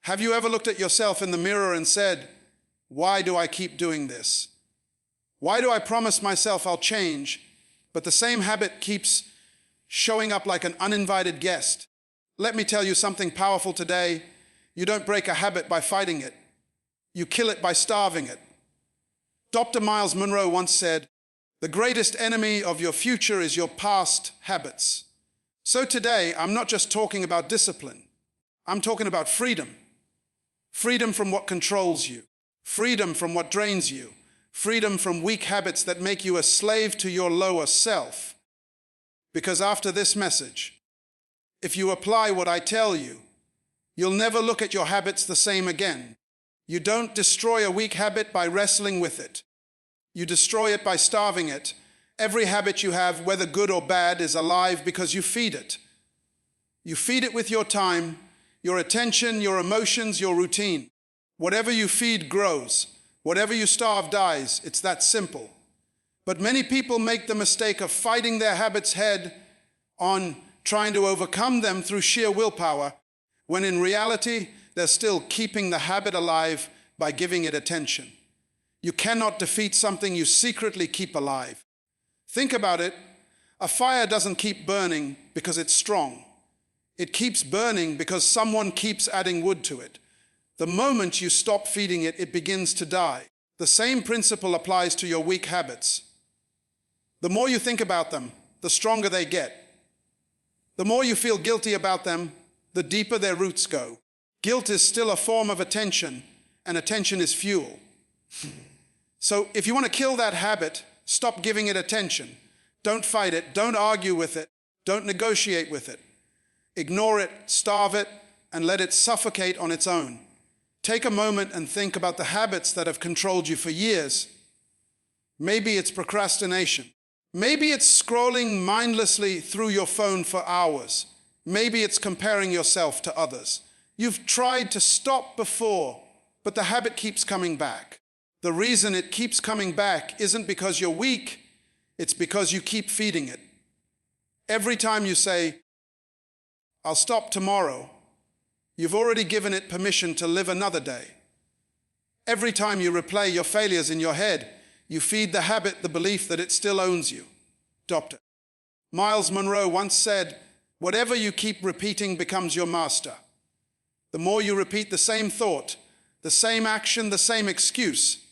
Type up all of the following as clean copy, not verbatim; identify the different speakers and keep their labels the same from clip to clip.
Speaker 1: Have you ever looked at yourself in the mirror and said, why do I keep doing this? Why do I promise myself I'll change, but the same habit keeps showing up like an uninvited guest? Let me tell you something powerful today. You don't break a habit by fighting it. You kill it by starving it. Dr. Myles Munroe once said, the greatest enemy of your future is your past habits. So today, I'm not just talking about discipline. I'm talking about freedom. Freedom from what controls you. Freedom from what drains you. Freedom from weak habits that make you a slave to your lower self. Because after this message, if you apply what I tell you, you'll never look at your habits the same again. You don't destroy a weak habit by wrestling with it. You destroy it by starving it. Every habit you have, whether good or bad, is alive because you feed it. You feed it with your time, your attention, your emotions, your routine. Whatever you feed grows. Whatever you starve dies. It's that simple. But many people make the mistake of fighting their habits head on, trying to overcome them through sheer willpower, when in reality, they're still keeping the habit alive by giving it attention. You cannot defeat something you secretly keep alive. Think about it. A fire doesn't keep burning because it's strong. It keeps burning because someone keeps adding wood to it. The moment you stop feeding it, it begins to die. The same principle applies to your weak habits. The more you think about them, the stronger they get. The more you feel guilty about them, the deeper their roots go. Guilt is still a form of attention, and attention is fuel. So if you want to kill that habit, stop giving it attention. Don't fight it. Don't argue with it. Don't negotiate with it. Ignore it, starve it, and let it suffocate on its own. Take a moment and think about the habits that have controlled you for years. Maybe it's procrastination. Maybe it's scrolling mindlessly through your phone for hours. Maybe it's comparing yourself to others. You've tried to stop before, but the habit keeps coming back. The reason it keeps coming back isn't because you're weak, it's because you keep feeding it. Every time you say, I'll stop tomorrow, you've already given it permission to live another day. Every time you replay your failures in your head, you feed the habit the belief that it still owns you. Dr. Myles Munroe once said, whatever you keep repeating becomes your master. The more you repeat the same thought, the same action, the same excuse,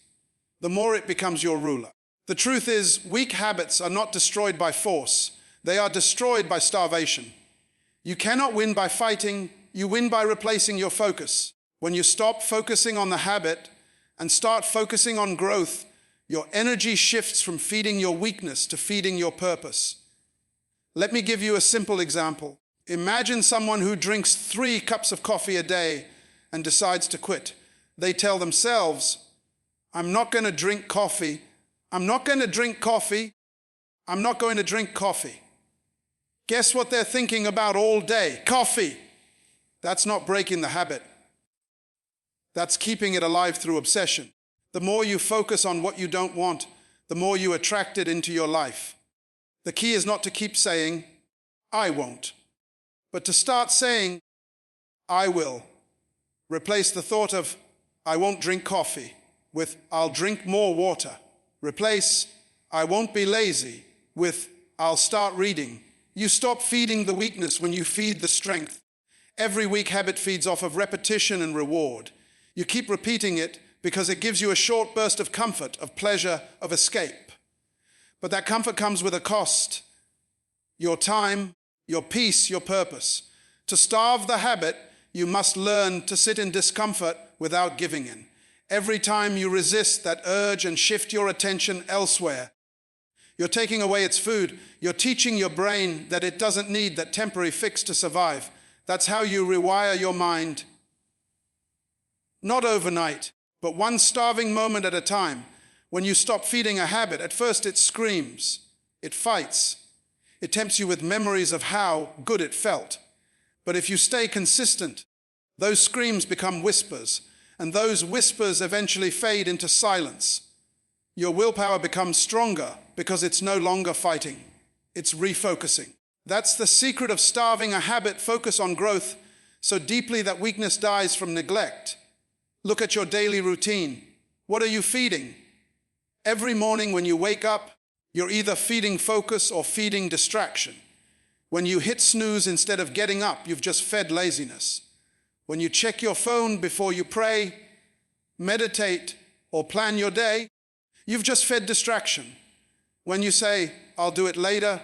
Speaker 1: the more it becomes your ruler. The truth is, weak habits are not destroyed by force. They are destroyed by starvation. You cannot win by fighting. You win by replacing your focus. When you stop focusing on the habit and start focusing on growth, your energy shifts from feeding your weakness to feeding your purpose. Let me give you a simple example. Imagine someone who drinks 3 cups of coffee a day and decides to quit. They tell themselves, I'm not going to drink coffee. I'm not going to drink coffee. I'm not going to drink coffee. Guess what they're thinking about all day? Coffee. That's not breaking the habit. That's keeping it alive through obsession. The more you focus on what you don't want, the more you attract it into your life. The key is not to keep saying, I won't, but to start saying, I will. Replace the thought of, I won't drink coffee with, I'll drink more water. Replace, I won't be lazy with, I'll start reading. You stop feeding the weakness when you feed the strength. Every weak habit feeds off of repetition and reward. You keep repeating it because it gives you a short burst of comfort, of pleasure, of escape. But that comfort comes with a cost. Your time, your peace, your purpose. To starve the habit, you must learn to sit in discomfort without giving in. Every time you resist that urge and shift your attention elsewhere, you're taking away its food. You're teaching your brain that it doesn't need that temporary fix to survive. That's how you rewire your mind. Not overnight, but one starving moment at a time. When you stop feeding a habit, at first it screams, it fights, it tempts you with memories of how good it felt. But if you stay consistent, those screams become whispers, and those whispers eventually fade into silence. Your willpower becomes stronger because it's no longer fighting, it's refocusing. That's the secret of starving a habit. Focus on growth. so deeply that weakness dies from neglect. Look at your daily routine. What are you feeding? Every morning when you wake up, you're either feeding focus or feeding distraction. When you hit snooze instead of getting up, you've just fed laziness. When you check your phone before you pray, meditate, or plan your day, you've just fed distraction. When you say, "I'll do it later,"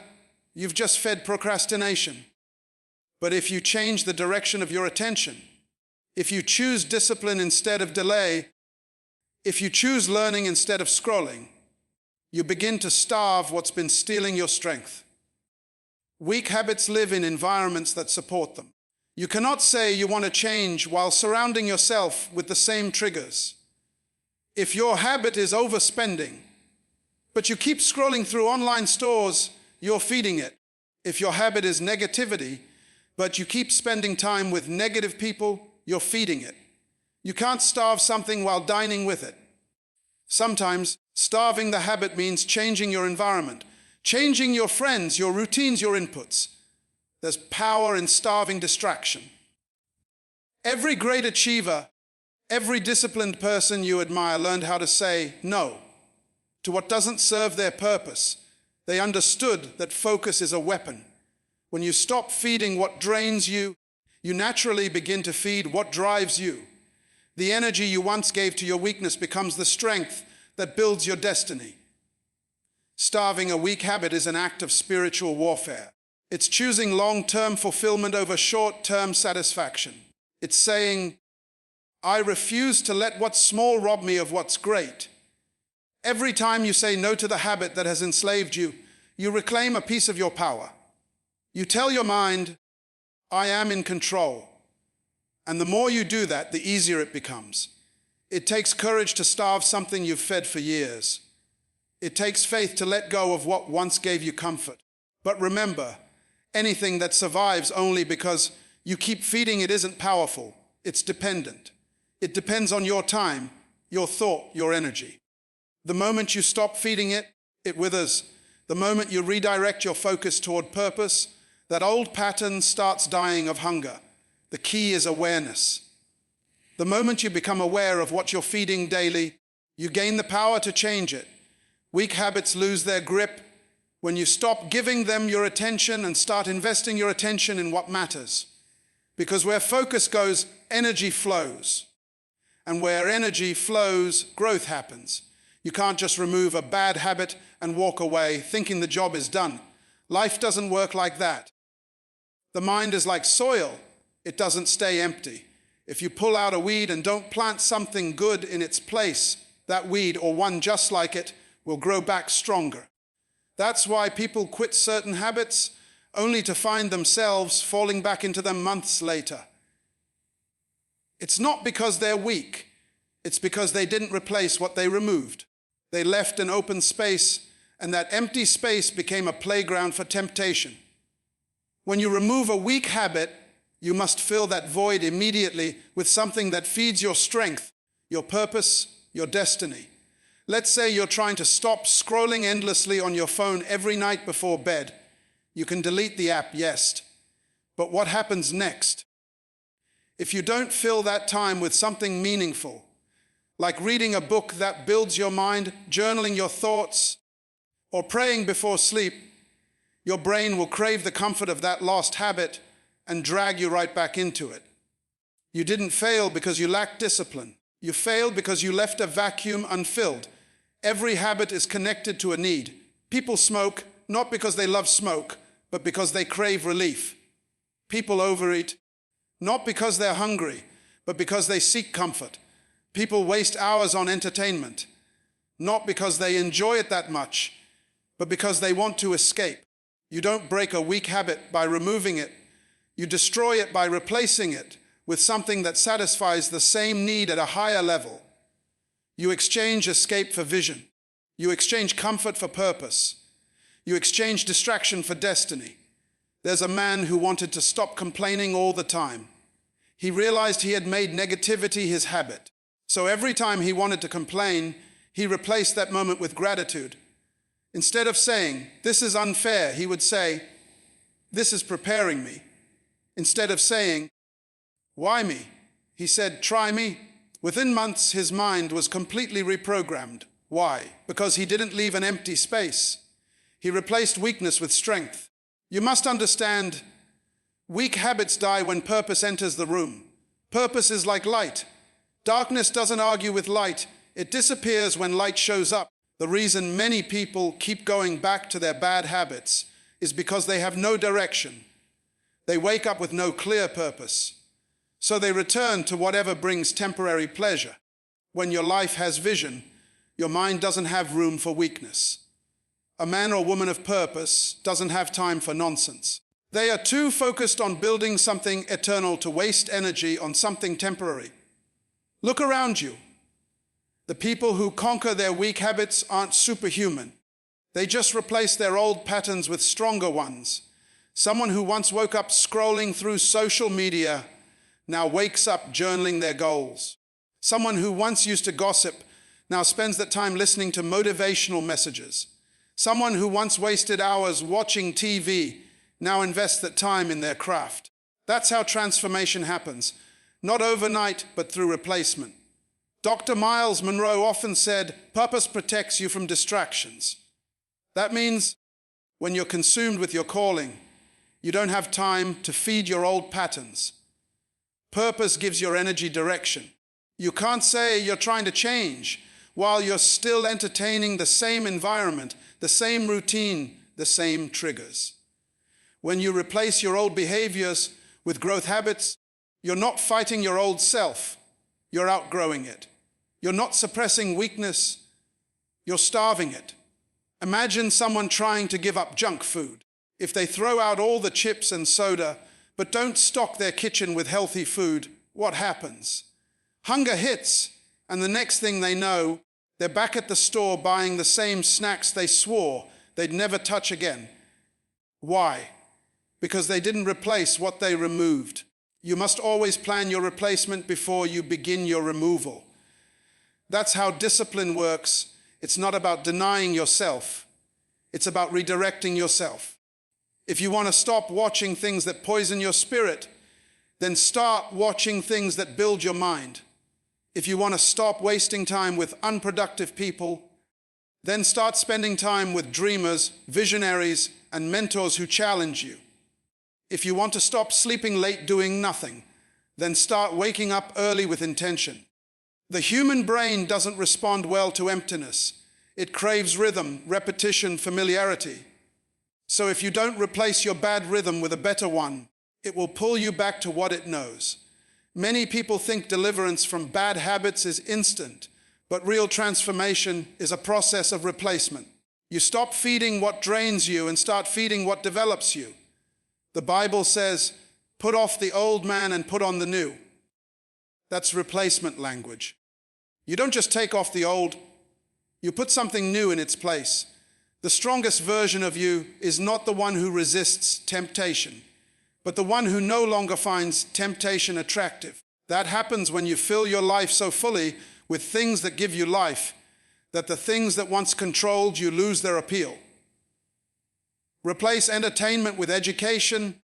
Speaker 1: you've just fed procrastination. But if you change the direction of your attention, if you choose discipline instead of delay, if you choose learning instead of scrolling, you begin to starve what's been stealing your strength. Weak habits live in environments that support them. You cannot say you want to change while surrounding yourself with the same triggers. If your habit is overspending, but you keep scrolling through online stores, you're feeding it. If your habit is negativity, but you keep spending time with negative people, you're feeding it. You can't starve something while dining with it. Sometimes starving the habit means changing your environment, changing your friends, your routines, your inputs. There's power in starving distraction. Every great achiever, every disciplined person you admire learned how to say no to what doesn't serve their purpose. They understood that focus is a weapon. When you stop feeding what drains you, you naturally begin to feed what drives you. The energy you once gave to your weakness becomes the strength that builds your destiny. Starving a weak habit is an act of spiritual warfare. It's choosing long-term fulfillment over short-term satisfaction. It's saying, "I refuse to let what's small rob me of what's great." Every time you say no to the habit that has enslaved you, you reclaim a piece of your power. You tell your mind, "I am in control." And the more you do that, the easier it becomes. It takes courage to starve something you've fed for years. It takes faith to let go of what once gave you comfort. But remember, anything that survives only because you keep feeding it isn't powerful. It's dependent. It depends on your time, your thought, your energy. The moment you stop feeding it, it withers. The moment you redirect your focus toward purpose, that old pattern starts dying of hunger. The key is awareness. The moment you become aware of what you're feeding daily, you gain the power to change it. Weak habits lose their grip when you stop giving them your attention and start investing your attention in what matters. Because where focus goes, energy flows. And where energy flows, growth happens. You can't just remove a bad habit and walk away thinking the job is done. Life doesn't work like that. The mind is like soil. It doesn't stay empty. If you pull out a weed and don't plant something good in its place, that weed, or one just like it, will grow back stronger. That's why people quit certain habits only to find themselves falling back into them months later. It's not because they're weak. It's because they didn't replace what they removed. They left an open space, and that empty space became a playground for temptation. When you remove a weak habit, you must fill that void immediately with something that feeds your strength, your purpose, your destiny. Let's say you're trying to stop scrolling endlessly on your phone every night before bed. You can delete the app, yes. But what happens next? If you don't fill that time with something meaningful, like reading a book that builds your mind, journaling your thoughts, or praying before sleep, your brain will crave the comfort of that lost habit and drag you right back into it. You didn't fail because you lacked discipline. You failed because you left a vacuum unfilled. Every habit is connected to a need. People smoke not because they love smoke, but because they crave relief. People overeat not because they're hungry, but because they seek comfort. People waste hours on entertainment, not because they enjoy it that much, but because they want to escape. You don't break a weak habit by removing it. You destroy it by replacing it with something that satisfies the same need at a higher level. You exchange escape for vision. You exchange comfort for purpose. You exchange distraction for destiny. There's a man who wanted to stop complaining all the time. He realized he had made negativity his habit. So every time he wanted to complain, he replaced that moment with gratitude. Instead of saying, "This is unfair," he would say, "This is preparing me." Instead of saying, Why me? He said, try me. Within months, his mind was completely reprogrammed. Why? Because he didn't leave an empty space. He replaced weakness with strength. You must understand, weak habits die when purpose enters the room. Purpose is like light. Darkness doesn't argue with light. It disappears when light shows up. The reason many people keep going back to their bad habits is because they have no direction. They wake up with no clear purpose. So they return to whatever brings temporary pleasure. When your life has vision, your mind doesn't have room for weakness. A man or woman of purpose doesn't have time for nonsense. They are too focused on building something eternal to waste energy on something temporary. Look around you. The people who conquer their weak habits aren't superhuman. They just replace their old patterns with stronger ones. Someone who once woke up scrolling through social media now wakes up journaling their goals. Someone who once used to gossip now spends that time listening to motivational messages. Someone who once wasted hours watching TV now invests that time in their craft. That's how transformation happens, not overnight, but through replacement. Dr. Myles Munroe often said, purpose protects you from distractions. That means when you're consumed with your calling, you don't have time to feed your old patterns. Purpose gives your energy direction. You can't say you're trying to change while you're still entertaining the same environment, the same routine, the same triggers. When you replace your old behaviors with growth habits, you're not fighting your old self, you're outgrowing it. You're not suppressing weakness, you're starving it. Imagine someone trying to give up junk food. If they throw out all the chips and soda, but don't stock their kitchen with healthy food, what happens? Hunger hits, and the next thing they know, they're back at the store buying the same snacks they swore they'd never touch again. Why? Because they didn't replace what they removed. You must always plan your replacement before you begin your removal. That's how discipline works. It's not about denying yourself. It's about redirecting yourself. If you want to stop watching things that poison your spirit, then start watching things that build your mind. If you want to stop wasting time with unproductive people, then start spending time with dreamers, visionaries, and mentors who challenge you. If you want to stop sleeping late doing nothing, then start waking up early with intention. The human brain doesn't respond well to emptiness. It craves rhythm, repetition, familiarity. So if you don't replace your bad rhythm with a better one, it will pull you back to what it knows. Many people think deliverance from bad habits is instant, but real transformation is a process of replacement. You stop feeding what drains you and start feeding what develops you. The Bible says, put off the old man and put on the new. That's replacement language. You don't just take off the old, you put something new in its place. The strongest version of you is not the one who resists temptation, but the one who no longer finds temptation attractive. That happens when you fill your life so fully with things that give you life, that the things that once controlled you lose their appeal. Replace entertainment with education,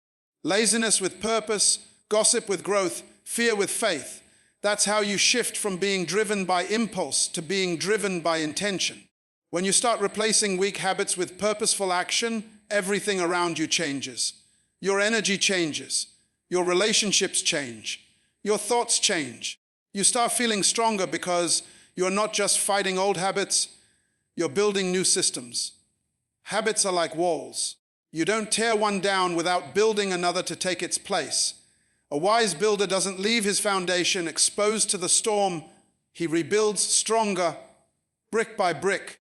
Speaker 1: laziness with purpose, gossip with growth, fear with faith. That's how you shift from being driven by impulse to being driven by intention. When you start replacing weak habits with purposeful action, everything around you changes. Your energy changes. Your relationships change. Your thoughts change. You start feeling stronger because you're not just fighting old habits, you're building new systems. Habits are like walls. You don't tear one down without building another to take its place. A wise builder doesn't leave his foundation exposed to the storm. He rebuilds stronger, brick by brick,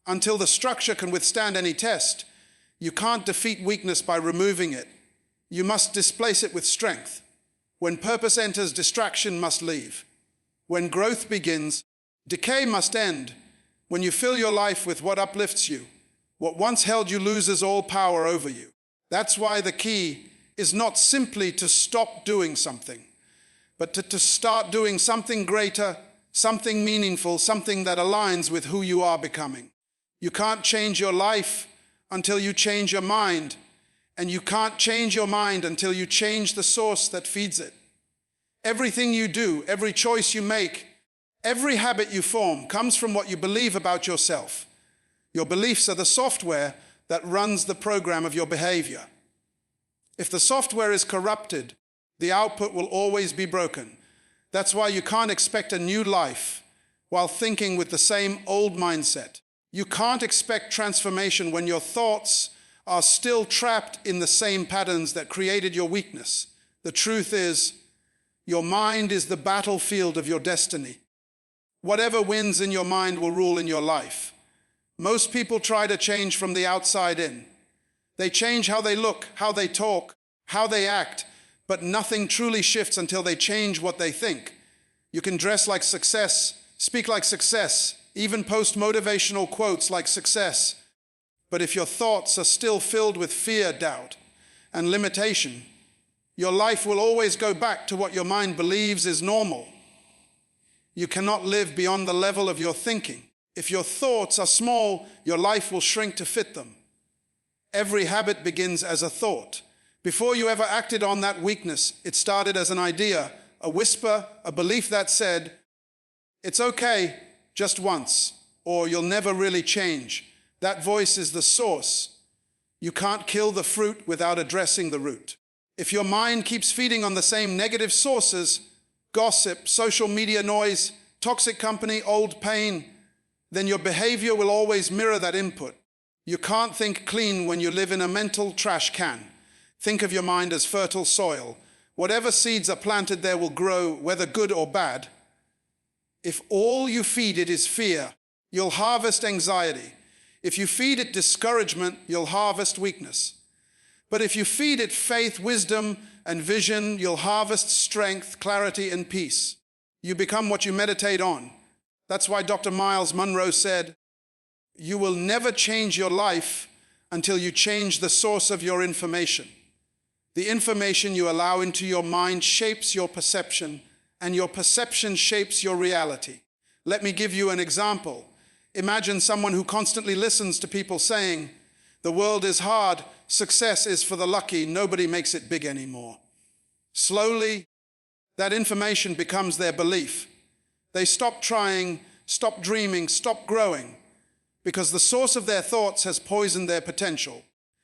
Speaker 1: until the structure can withstand any test. You can't defeat weakness by removing it. You must displace it with strength. When purpose enters, distraction must leave. When growth begins, decay must end. When you fill your life with what uplifts you, what once held you loses all power over you. That's why the key is not simply to stop doing something, but to start doing something greater, something meaningful, something that aligns with who you are becoming. You can't change your life until you change your mind, and you can't change your mind until you change the source that feeds it. Everything you do, every choice you make, every habit you form comes from what you believe about yourself. Your beliefs are the software that runs the program of your behavior. If the software is corrupted, the output will always be broken. That's why you can't expect a new life while thinking with the same old mindset. You can't expect transformation when your thoughts are still trapped in the same patterns that created your weakness. The truth is, your mind is the battlefield of your destiny. Whatever wins in your mind will rule in your life. Most people try to change from the outside in. They change how they look, how they talk, how they act, but nothing truly shifts until they change what they think. You can dress like success, speak like success, even post motivational quotes like success. But if your thoughts are still filled with fear, doubt, and limitation, your life will always go back to what your mind believes is normal. You cannot live beyond the level of your thinking. If your thoughts are small, your life will shrink to fit them. Every habit begins as a thought. Before you ever acted on that weakness, it started as an idea, a whisper, a belief that said, "It's okay, just once," or "You'll never really change." That voice is the source. You can't kill the fruit without addressing the root. If your mind keeps feeding on the same negative sources, gossip, social media noise, toxic company, old pain, then your behavior will always mirror that input. You can't think clean when you live in a mental trash can. Think of your mind as fertile soil. Whatever seeds are planted there will grow, whether good or bad. If all you feed it is fear, you'll harvest anxiety. If you feed it discouragement, you'll harvest weakness. But if you feed it faith, wisdom, and vision, you'll harvest strength, clarity, and peace. You become what you meditate on. That's why Dr. Myles Munroe said, "You will never change your life until you change the source of your information." The information you allow into your mind shapes your perception, and your perception shapes your reality. Let me give you an example. Imagine someone who constantly listens to people saying, "The world is hard, success is for the lucky, nobody makes it big anymore." Slowly, that information becomes their belief. They stop trying, stop dreaming, stop growing, because the source of their thoughts has poisoned their potential.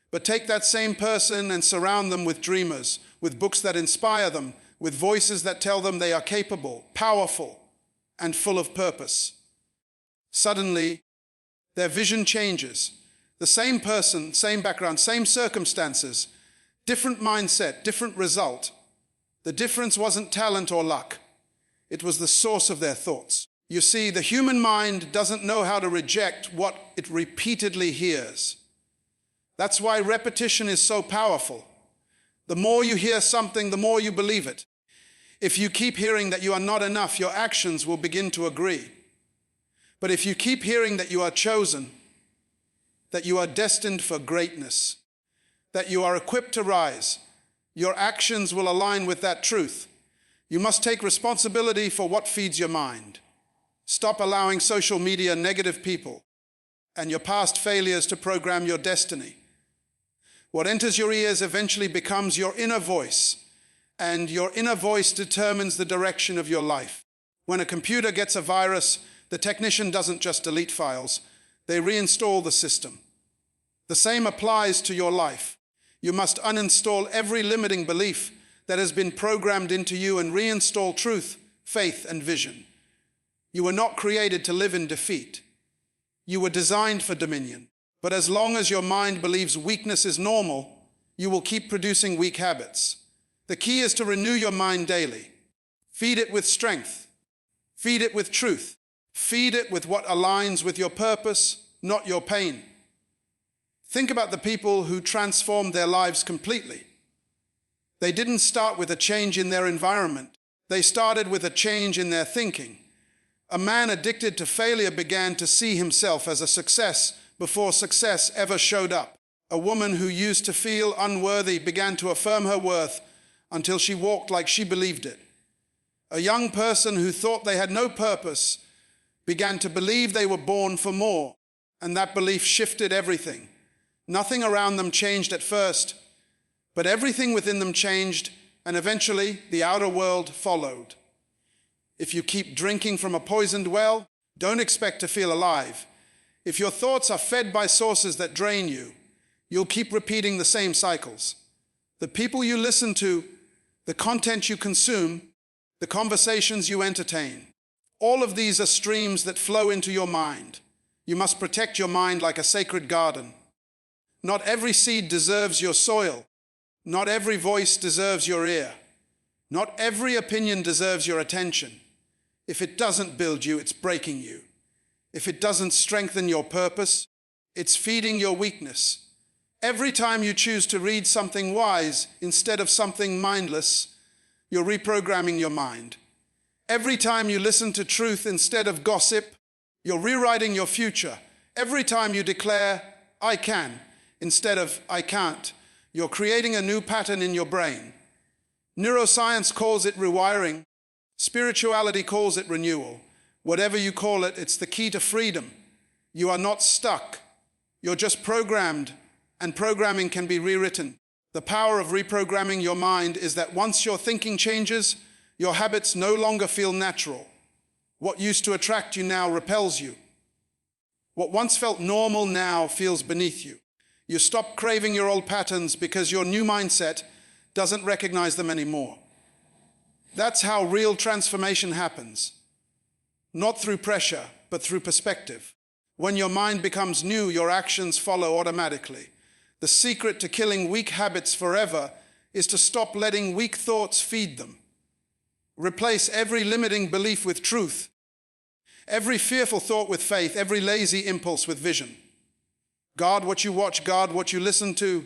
Speaker 1: But take that same person and surround them with dreamers, with books that inspire them, with voices that tell them they are capable, powerful, and full of purpose. Suddenly, their vision changes. The same person, same background, same circumstances, different mindset, different result. The difference wasn't talent or luck. It was the source of their thoughts. You see, the human mind doesn't know how to reject what it repeatedly hears. That's why repetition is so powerful. The more you hear something, the more you believe it. If you keep hearing that you are not enough, your actions will begin to agree. But if you keep hearing that you are chosen, that you are destined for greatness, that you are equipped to rise, your actions will align with that truth. You must take responsibility for what feeds your mind. Stop allowing social media, negative people, and your past failures to program your destiny. What enters your ears eventually becomes your inner voice, and your inner voice determines the direction of your life. When a computer gets a virus, the technician doesn't just delete files, they reinstall the system. The same applies to your life. You must uninstall every limiting belief that has been programmed into you and reinstall truth, faith, and vision. You were not created to live in defeat. You were designed for dominion. But as long as your mind believes weakness is normal, you will keep producing weak habits. The key is to renew your mind daily. Feed it with strength. Feed it with truth. Feed it with what aligns with your purpose, not your pain. Think about the people who transformed their lives completely. They didn't start with a change in their environment. They started with a change in their thinking. A man addicted to failure began to see himself as a success before success ever showed up. A woman who used to feel unworthy began to affirm her worth until she walked like she believed it. A young person who thought they had no purpose began to believe they were born for more, and that belief shifted everything. Nothing around them changed at first, but everything within them changed and eventually the outer world followed. If you keep drinking from a poisoned well, don't expect to feel alive. If your thoughts are fed by sources that drain you, you'll keep repeating the same cycles. The people you listen to, the content you consume, the conversations you entertain, all of these are streams that flow into your mind. You must protect your mind like a sacred garden. Not every seed deserves your soil. Not every voice deserves your ear. Not every opinion deserves your attention. If it doesn't build you, it's breaking you. If it doesn't strengthen your purpose, it's feeding your weakness. Every time you choose to read something wise instead of something mindless, you're reprogramming your mind. Every time you listen to truth instead of gossip, you're rewriting your future. Every time you declare, I can, instead of I can't, you're creating a new pattern in your brain. Neuroscience calls it rewiring. Spirituality calls it renewal. Whatever you call it, it's the key to freedom. You are not stuck. You're just programmed, and programming can be rewritten. The power of reprogramming your mind is that once your thinking changes, your habits no longer feel natural. What used to attract you now repels you. What once felt normal now feels beneath you. You stop craving your old patterns because your new mindset doesn't recognize them anymore. That's how real transformation happens. Not through pressure, but through perspective. When your mind becomes new, your actions follow automatically. The secret to killing weak habits forever is to stop letting weak thoughts feed them. Replace every limiting belief with truth, every fearful thought with faith, every lazy impulse with vision. Guard what you watch, guard what you listen to,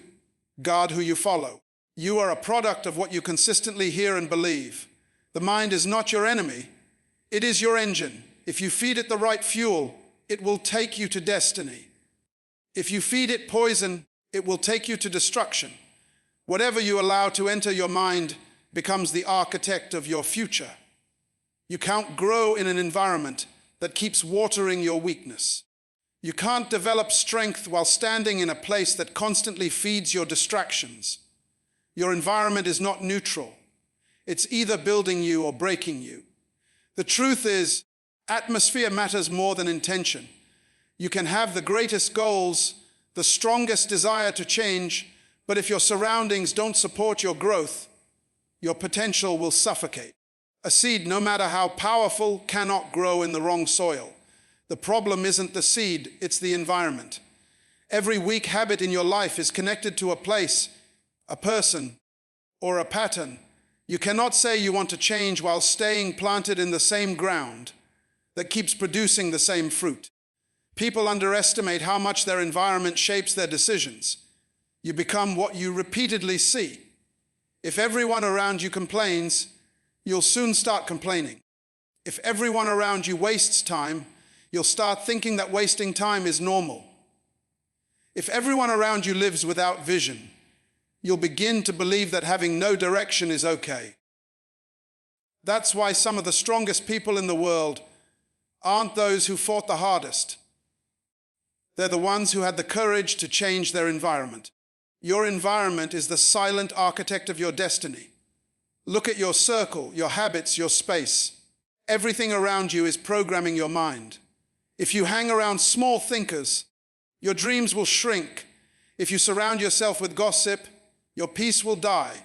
Speaker 1: guard who you follow. You are a product of what you consistently hear and believe. The mind is not your enemy, it is your engine. If you feed it the right fuel, it will take you to destiny. If you feed it poison, it will take you to destruction. Whatever you allow to enter your mind becomes the architect of your future. You can't grow in an environment that keeps watering your weakness. You can't develop strength while standing in a place that constantly feeds your distractions. Your environment is not neutral. It's either building you or breaking you. The truth is, atmosphere matters more than intention. You can have the greatest goals, the strongest desire to change, but if your surroundings don't support your growth, your potential will suffocate. A seed, no matter how powerful, cannot grow in the wrong soil. The problem isn't the seed, it's the environment. Every weak habit in your life is connected to a place, a person, or a pattern. You cannot say you want to change while staying planted in the same ground that keeps producing the same fruit. People underestimate how much their environment shapes their decisions. You become what you repeatedly see. If everyone around you complains, you'll soon start complaining. If everyone around you wastes time, you'll start thinking that wasting time is normal. If everyone around you lives without vision, you'll begin to believe that having no direction is okay. That's why some of the strongest people in the world aren't those who fought the hardest. They're the ones who had the courage to change their environment. Your environment is the silent architect of your destiny. Look at your circle, your habits, your space. Everything around you is programming your mind. If you hang around small thinkers, your dreams will shrink. If you surround yourself with gossip, your peace will die.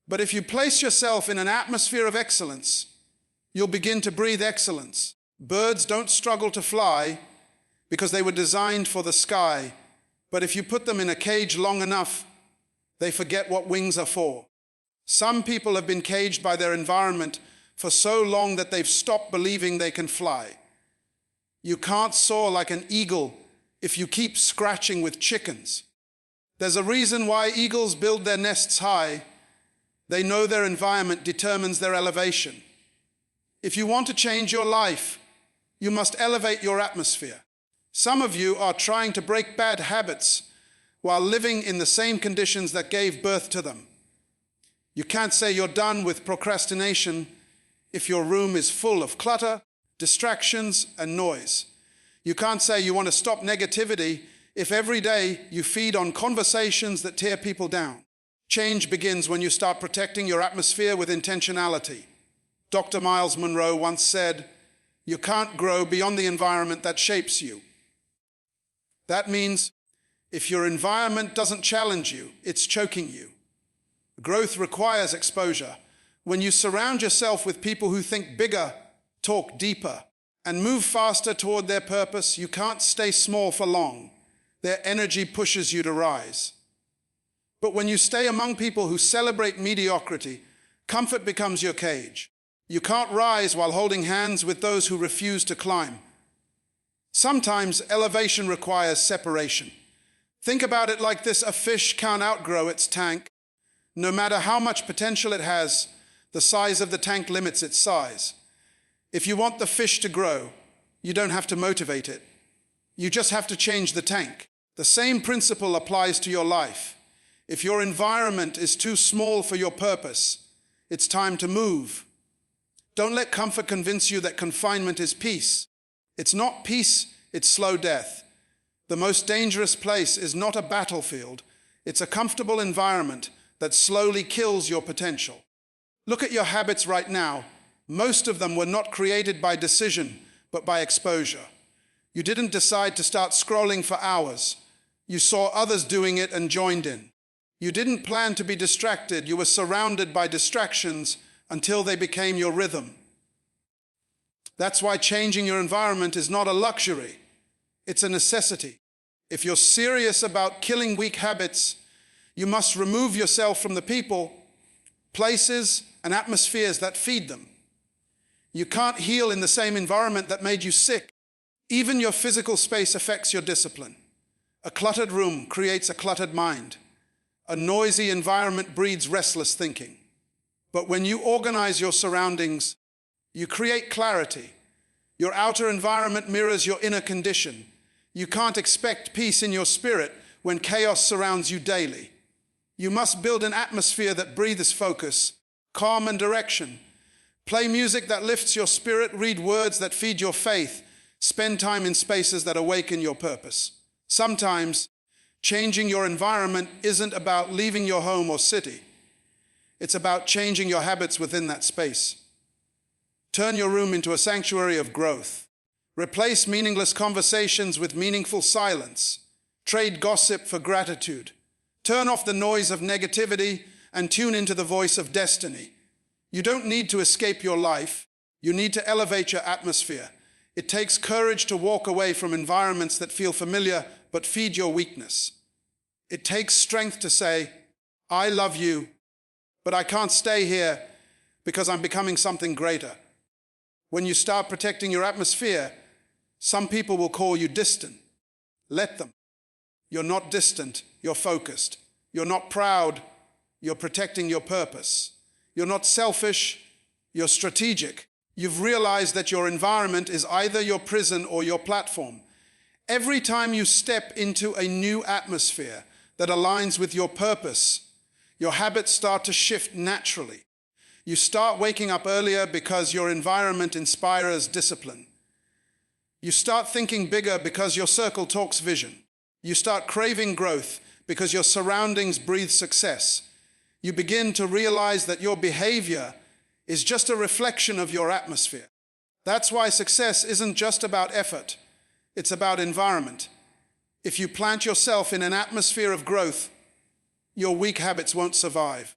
Speaker 1: But if you place yourself in an atmosphere of excellence, you'll begin to breathe excellence. Birds don't struggle to fly because they were designed for the sky. But if you put them in a cage long enough, they forget what wings are for. Some people have been caged by their environment for so long that they've stopped believing they can fly. You can't soar like an eagle if you keep scratching with chickens. There's a reason why eagles build their nests high. They know their environment determines their elevation. If you want to change your life, you must elevate your atmosphere. Some of you are trying to break bad habits while living in the same conditions that gave birth to them. You can't say you're done with procrastination if your room is full of clutter, distractions, and noise. You can't say you want to stop negativity if every day you feed on conversations that tear people down. Change begins when you start protecting your atmosphere with intentionality. Dr. Myles Munroe once said, "You can't grow beyond the environment that shapes you." That means if your environment doesn't challenge you, it's choking you. Growth requires exposure. When you surround yourself with people who think bigger, talk deeper, and move faster toward their purpose, you can't stay small for long. Their energy pushes you to rise. But when you stay among people who celebrate mediocrity, comfort becomes your cage. You can't rise while holding hands with those who refuse to climb. Sometimes elevation requires separation. Think about it like this: a fish can't outgrow its tank. No matter how much potential it has, the size of the tank limits its size. If you want the fish to grow, you don't have to motivate it. You just have to change the tank. The same principle applies to your life. If your environment is too small for your purpose, it's time to move. Don't let comfort convince you that confinement is peace. It's not peace, it's slow death. The most dangerous place is not a battlefield. It's a comfortable environment that slowly kills your potential. Look at your habits right now. Most of them were not created by decision, but by exposure. You didn't decide to start scrolling for hours. You saw others doing it and joined in. You didn't plan to be distracted. You were surrounded by distractions until they became your rhythm. That's why changing your environment is not a luxury. It's a necessity. If you're serious about killing weak habits, you must remove yourself from the people, places, and atmospheres that feed them. You can't heal in the same environment that made you sick. Even your physical space affects your discipline. A cluttered room creates a cluttered mind. A noisy environment breeds restless thinking. But when you organize your surroundings, you create clarity. Your outer environment mirrors your inner condition. You can't expect peace in your spirit when chaos surrounds you daily. You must build an atmosphere that breathes focus, calm, and direction. Play music that lifts your spirit, read words that feed your faith, spend time in spaces that awaken your purpose. Sometimes, changing your environment isn't about leaving your home or city. It's about changing your habits within that space. Turn your room into a sanctuary of growth. Replace meaningless conversations with meaningful silence. Trade gossip for gratitude. Turn off the noise of negativity and tune into the voice of destiny. You don't need to escape your life. You need to elevate your atmosphere. It takes courage to walk away from environments that feel familiar but feed your weakness. It takes strength to say, "I love you, but I can't stay here because I'm becoming something greater." When you start protecting your atmosphere, some people will call you distant. Let them. You're not distant, you're focused. You're not proud, you're protecting your purpose. You're not selfish, you're strategic. You've realized that your environment is either your prison or your platform. Every time you step into a new atmosphere that aligns with your purpose, your habits start to shift naturally. You start waking up earlier because your environment inspires discipline. You start thinking bigger because your circle talks vision. You start craving growth because your surroundings breathe success. You begin to realize that your behavior is just a reflection of your atmosphere. That's why success isn't just about effort. It's about environment. If you plant yourself in an atmosphere of growth, your weak habits won't survive.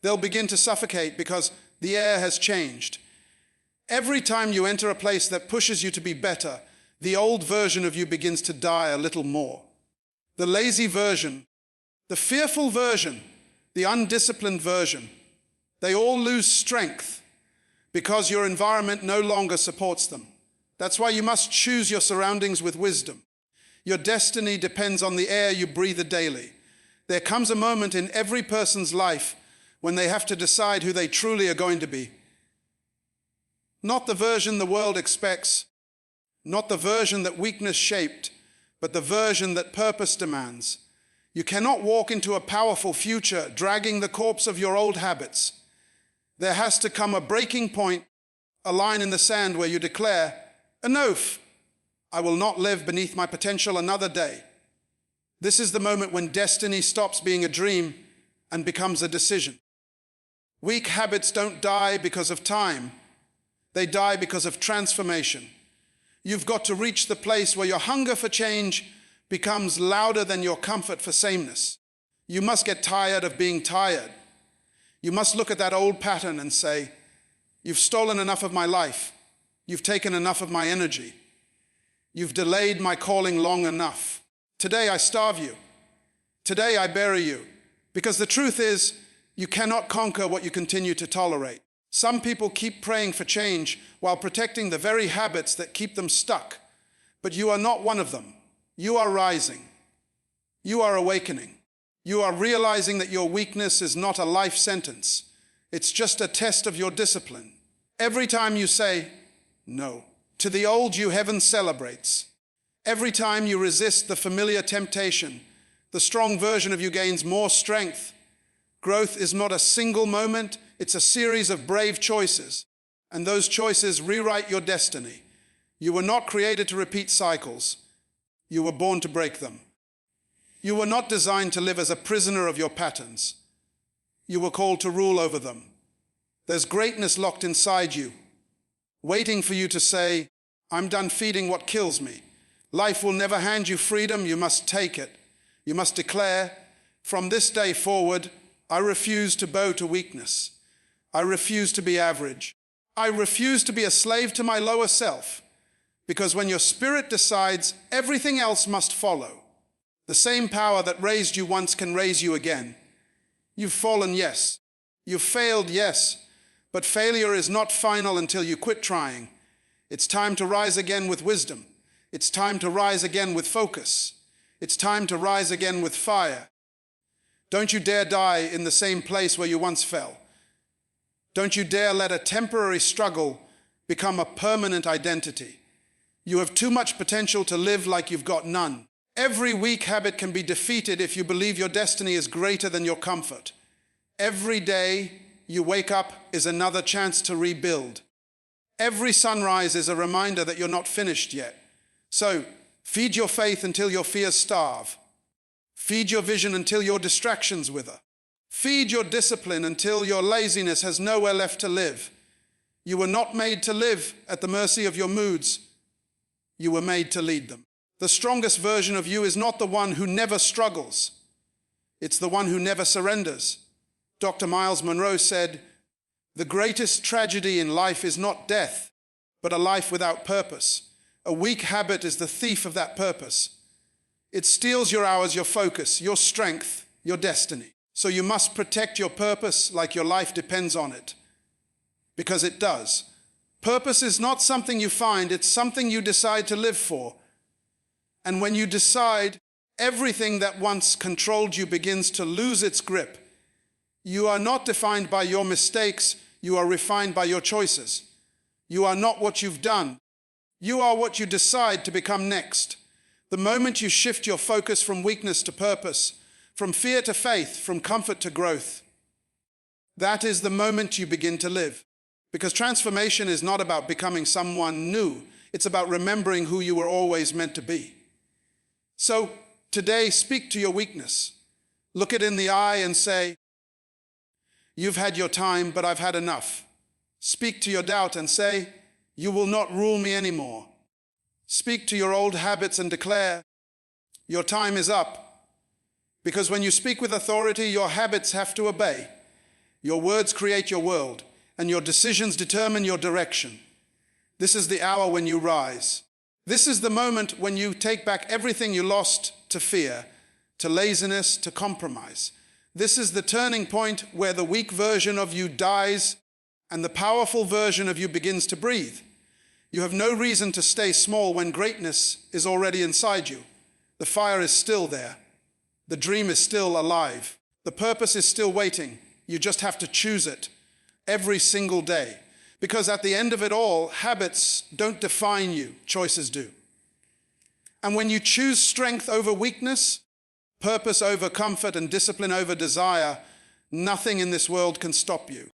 Speaker 1: They'll begin to suffocate because the air has changed. Every time you enter a place that pushes you to be better, the old version of you begins to die a little more. The lazy version, the fearful version, the undisciplined version, they all lose strength because your environment no longer supports them. That's why you must choose your surroundings with wisdom. Your destiny depends on the air you breathe daily. There comes a moment in every person's life when they have to decide who they truly are going to be. Not the version the world expects, not the version that weakness shaped, but the version that purpose demands. You cannot walk into a powerful future dragging the corpse of your old habits. There has to come a breaking point, a line in the sand where you declare, "Enough! I will not live beneath my potential another day." This is the moment when destiny stops being a dream and becomes a decision. Weak habits don't die because of time. They die because of transformation. You've got to reach the place where your hunger for change becomes louder than your comfort for sameness. You must get tired of being tired. You must look at that old pattern and say, you've stolen enough of my life. You've taken enough of my energy. You've delayed my calling long enough. Today I starve you. Today I bury you. Because the truth is, you cannot conquer what you continue to tolerate. Some people keep praying for change while protecting the very habits that keep them stuck. But you are not one of them. You are rising. You are awakening. You are realizing that your weakness is not a life sentence. It's just a test of your discipline. Every time you say no to the old you, heaven celebrates. Every time you resist the familiar temptation, the strong version of you gains more strength. Growth is not a single moment, it's a series of brave choices. And those choices rewrite your destiny. You were not created to repeat cycles. You were born to break them. You were not designed to live as a prisoner of your patterns. You were called to rule over them. There's greatness locked inside you, waiting for you to say, I'm done feeding what kills me. Life will never hand you freedom, you must take it. You must declare, from this day forward, I refuse to bow to weakness. I refuse to be average. I refuse to be a slave to my lower self. Because when your spirit decides, everything else must follow. The same power that raised you once can raise you again. You've fallen, yes. You've failed, yes. But failure is not final until you quit trying. It's time to rise again with wisdom. It's time to rise again with focus. It's time to rise again with fire. Don't you dare die in the same place where you once fell. Don't you dare let a temporary struggle become a permanent identity. You have too much potential to live like you've got none. Every weak habit can be defeated if you believe your destiny is greater than your comfort. Every day you wake up is another chance to rebuild. Every sunrise is a reminder that you're not finished yet. So, feed your faith until your fears starve. Feed your vision until your distractions wither. Feed your discipline until your laziness has nowhere left to live. You were not made to live at the mercy of your moods. You were made to lead them. The strongest version of you is not the one who never struggles. It's the one who never surrenders. Dr. Myles Munroe said, the greatest tragedy in life is not death, but a life without purpose. A weak habit is the thief of that purpose. It steals your hours, your focus, your strength, your destiny. So you must protect your purpose like your life depends on it. Because it does. Purpose is not something you find, it's something you decide to live for. And when you decide, everything that once controlled you begins to lose its grip. You are not defined by your mistakes, you are refined by your choices. You are not what you've done. You are what you decide to become next. The moment you shift your focus from weakness to purpose, from fear to faith, from comfort to growth, that is the moment you begin to live. Because transformation is not about becoming someone new. It's about remembering who you were always meant to be. So today, speak to your weakness. Look it in the eye and say, you've had your time, but I've had enough. Speak to your doubt and say, you will not rule me anymore. Speak to your old habits and declare, your time is up. Because when you speak with authority, your habits have to obey. Your words create your world, and your decisions determine your direction. This is the hour when you rise. This is the moment when you take back everything you lost to fear, to laziness, to compromise. This is the turning point where the weak version of you dies and the powerful version of you begins to breathe. You have no reason to stay small when greatness is already inside you. The fire is still there. The dream is still alive. The purpose is still waiting. You just have to choose it every single day. Because at the end of it all, habits don't define you, choices do. And when you choose strength over weakness, purpose over comfort, and discipline over desire, nothing in this world can stop you.